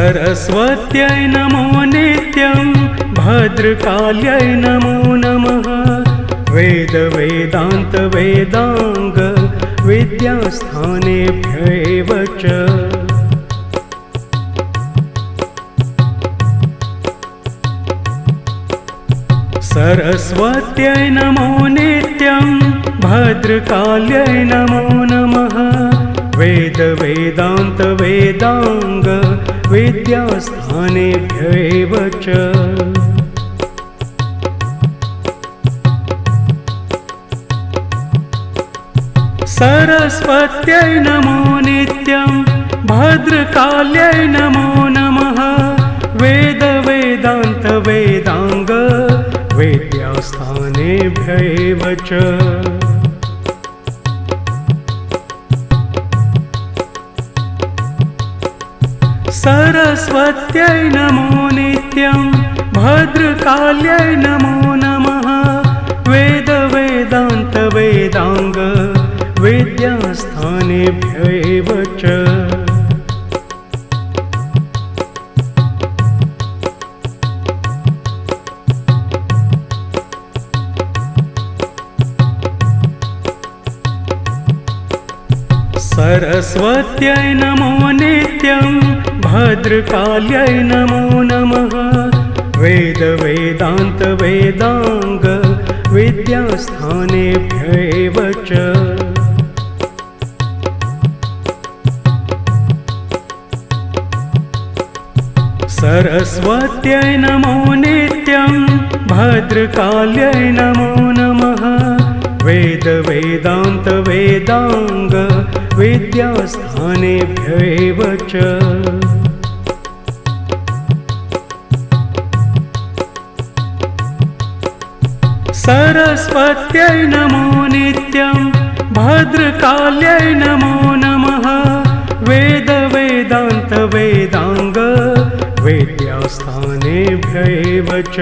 सरस्वत्यै नमो नित्यं भद्रकाल्यै नमो नमः। वेद वेदान्त वेदांग विद्यास्थानेभ्यैव च। सरस्वत्यै नमो नित्यं भद्रकाल्यै नमो नमः। वेद वेदान्त वेदांग विद्यास्थानेभ्यैव च। सरस्वत्यै नमो नित्यं भद्रकाल्यै नमो नमः। वेद वेदान्त वेदांग विद्यास्थानेभ्यैव च। सरस्वत्यै नमो नित्यं भद्रकाल्यै नमो नमः। वेद वेदान्त वेदांग विद्यास्थानेभ्यैव च। सरस्वत्यै नमो नित्यं भद्रकाल्यै नमो नमः। वेद वेदान्त वेदांग विद्यास्थानेभ्यैव च। सरस्वत्यै नमो नित्यं भद्रकाल्यै नमो नमः। वेद वेदान्त वेदांग विद्यास्थानेभ्यैव च। सरस्वत्यै नमो नित्यं भद्रकाल्यै नमो नमः। वेद वेदान्त वेदांग विद्यास्थानेभ्यैव च।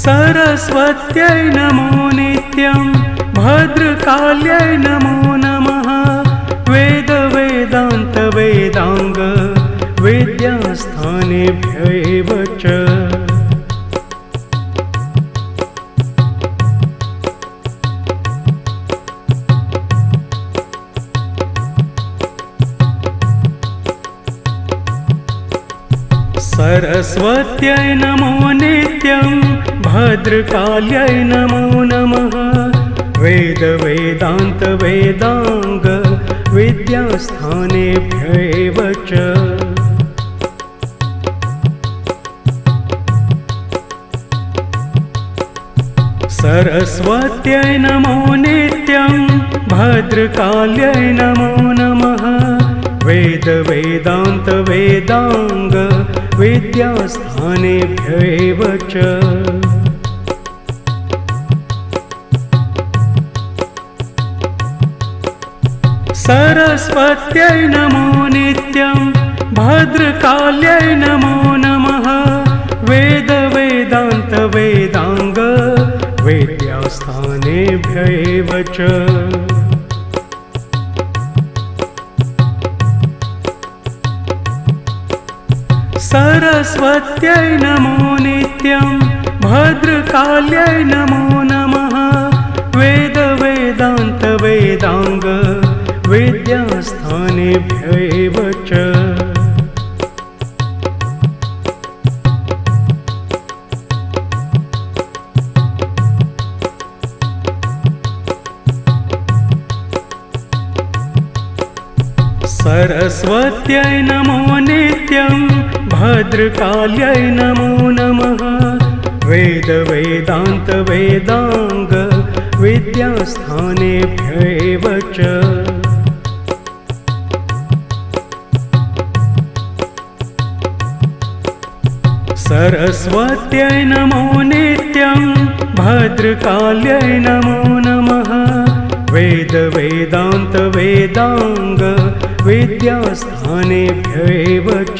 सरस्वत्यै नमो नित्यं भद्रकाल्यै नमो नमः। वेद वेदान्त वेदांग विद्यास्थानेभ्यैव च। सरस्वत्यै नमो नित्यं भद्रकाल्यै नमो नमः। वेद वेदान्त वेदांग विद्यास्थानेभ्यैव च। सरस्वत्यै नमो नित्यं भद्रकाल्यै नमो नमः। वेद वेदान्त वेदांग विद्यास्थानेभ्यैव च। सरस्वत्यै नमो नित्यं भद्रकाल्यै नमो नमः। वेद वेदान्त वेदांग विद्यास्थानेभ्यैव च। सरस्वत्यै नमो नित्यं भद्रकाल्यै नमो नमः। वेद वेदान्त वेदांग विद्यास्थानेभ्यैव च। सरस्वत्यै नमो नित्यं भद्रकाल्यै नमो नमः। वेद वेदान्त वेदांग विद्यास्थानेभ्यैव च। सरस्वत्यै नमो नित्यं भद्रकाल्यै नमो नमः। वेद वेदान्त वेदांग विद्यास्थानेभ्यैव च।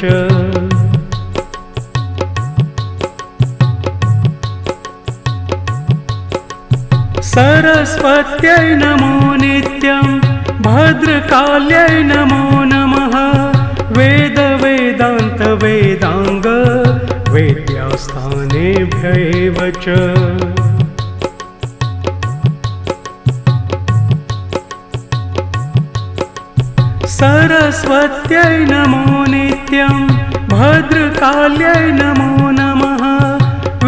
सरस्वत्यै नमो नित्यं भद्रकाल्यै नमो नमः वेद वेदान्त वेदांग वेद्यास्थानेभ्यैव च सरस्वत्यै नमो नित्यं भद्रकाल्यै नमो नमः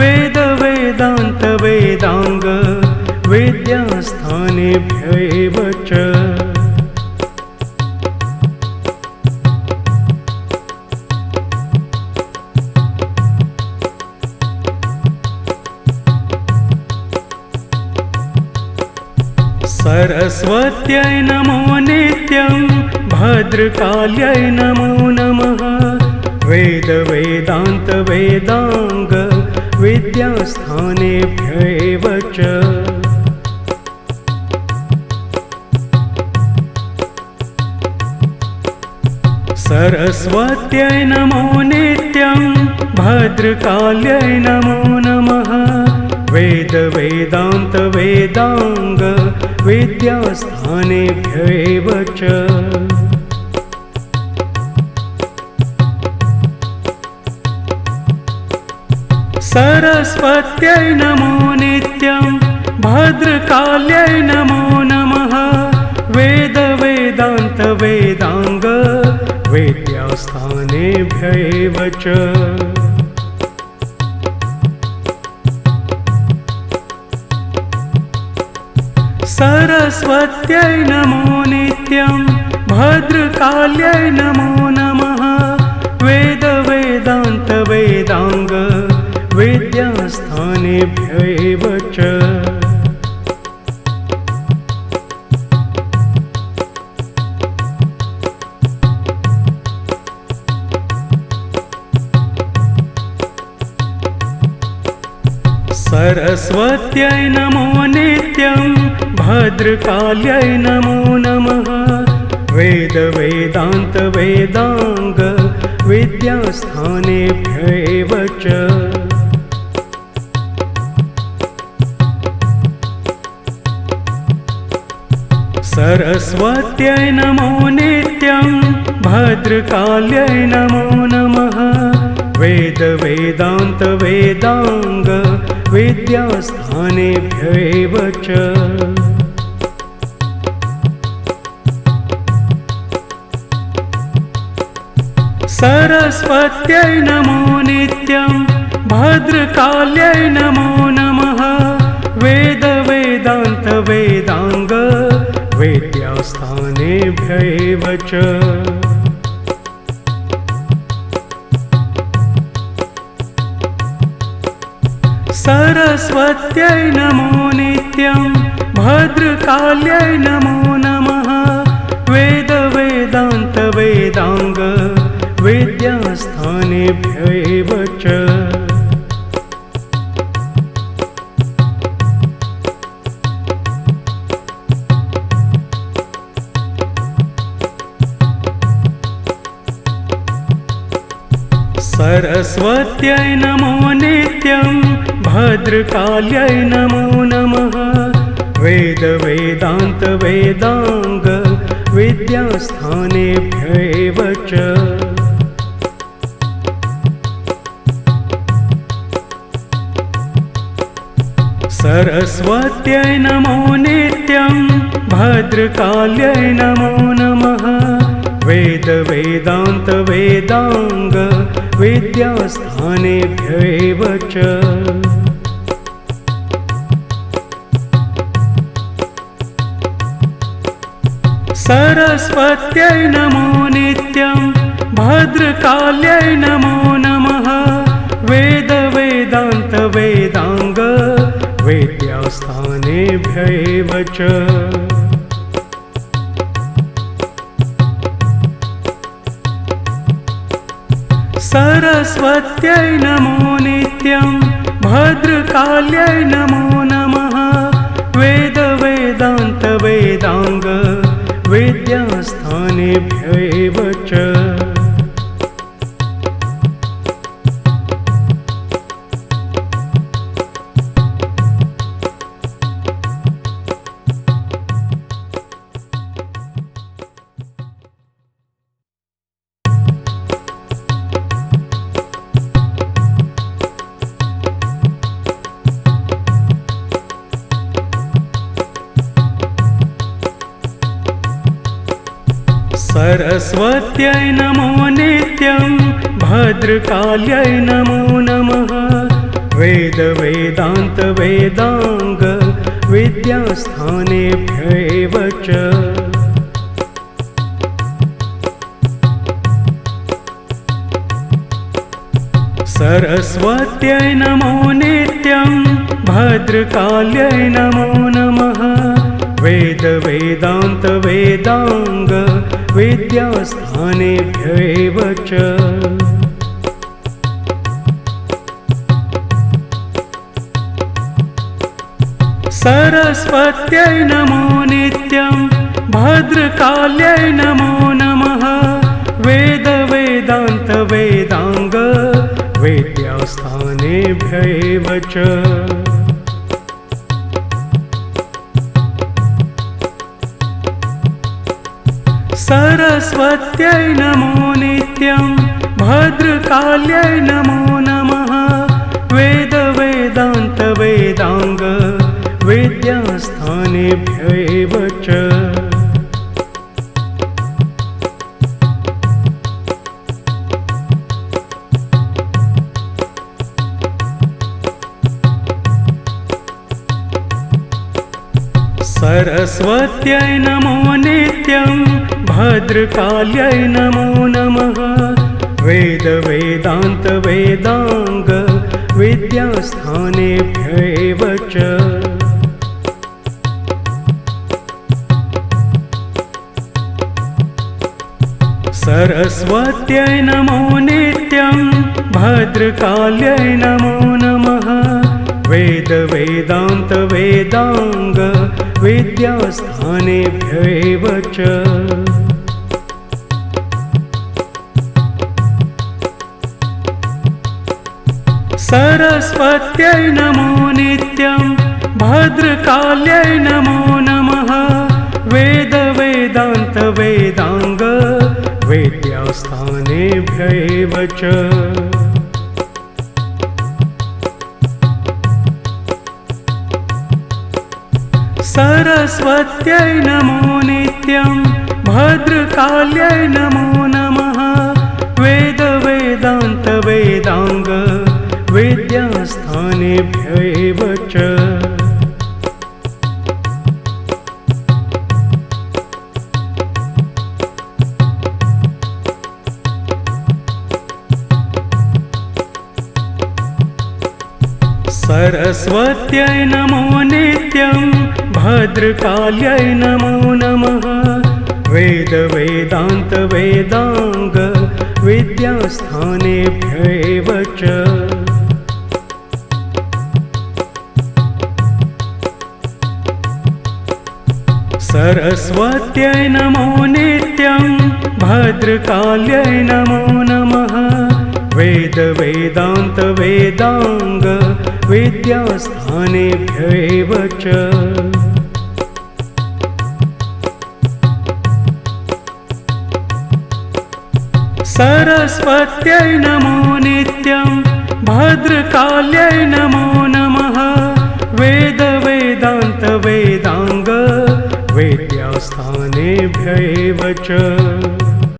वेद वेदान्त वेदांग वेद्यास्थानेभ्यैव च सरस्वत्यै नमो नित्यं भद्रकाल्यै नमो नमः वेद वेदान्त वेदांग विद्यास्थानेभ्यैव च सरस्वत्यै नमो नित्यं भद्रकाल्यै नमो नमः वेद वेदान्त वेदांग विद्यास्थानेभ्यैव च सरस्वत्यै नमो नित्यं भद्रकाल्यै नमो नमः वेद वेदान्त वेदांग वेद्यास्थानेभ्यैव च सरस्वत्यै नमो नित्यं भद्रकाल्यै नमो नमः वेद वेदान्त वेदांग विद्यास्थानेभ्यैव च सरस्वत्यै नमो नित्यं भद्रकाल्यै नमो नमः वेद वेदान्त वेदांग विद्यास्थानेभ्यैव च सरस्वत्यै नमो नित्यं भद्रकाल्यै नमो नमः वेद वेदान्त वेदांग विद्यास्थानेभ्यैव च सरस्वत्यै नमो नित्यं भद्रकाल्यै नमो नमः वेद वेदान्त वेदांग विद्यास्थानेभ्यैव च सरस्वत्यै नमो नित्यं भद्रकाल्यै नमो नमः वेद वेदान्त वेदांग विद्यास्थानेभ्यैव च सरस्वत्यै नमो नित्यं भद्रकाल्यै नमो नमः वेद वेदान्त वेदांग विद्यास्थानेभ्यैव च सरस्वत्यै नमो नित्यं भद्रकाल्यै नमो नमः वेद वेदान्त वेदांग विद्यास्थानेभ्यैव च सरस्वत्यै नमो नित्यं भद्रकाल्यै नमो नमः वेद वेदान्त वेदांग विद्यास्थानेभ्यैव च सरस्वत्यै नमो नित्यं भद्रकाल्यै नमो नमः वेद वेदान्त वेदांग विद्यास्थानेभ्यैव च सरस्वत्यै नमो नित्यं भद्रकाल्यै नमो नमः वेद वेदान्त वेदांग विद्यास्थानेभ्यैव च सरस्वत्यै नमो नित्यं भद्रकाल्यै नमो नमः वेद वेदान्त वेदांग विद्यास्थानेभ्यैव च सरस्वत्यै नमो नित्यं भद्रकाल्यै नमो नमः वेद वेदान्त वेदांग विद्यास्थानेभ्यैव च सरस्वत्यै नमो नित्यं भद्रकाल्यै नमो नमः वेद वेदान्त वेदांग विद्यास्थानेभ्यैव च सरस्वत्यै नमो नित्यं भद्रकाल्यै नमो नमः वेद वेदान्त वेदांग विद्यास्थानेभ्यैव च सरस्वत्यै नमो नित्यं भद्रकाल्यै नमो नमः वेद वेदान्त वेदांग विद्यास्थानेभ्यैव च सरस्वत्यै नमो नित्यं भद्रकाल्यै नमो नमः वेद वेदान्त वेदांग विद्यास्थानेभ्यैव च सरस्वत्यै नमो नित्यं भद्रकाल्यै नमो नमः वेद वेदान्त वेदांग विद्यास्थानेभ्यैव च सरस्वत्यै नमो नित्यं भद्रकाल्यै नमो नमः वेद वेदान्त वेदांग विद्यास्थानेभ्यैव च सरस्वत्यै नमो नित्यं भद्रकाल्यै नमो नमः वेद वेदान्त वेदांग विद्यास्थानेभ्यैव च सरस्वत्यै नमो नित्यं भद्रकाल्यै नमो नमः वेद वेदान्त वेदांग विद्यास्थानेभ्यैव च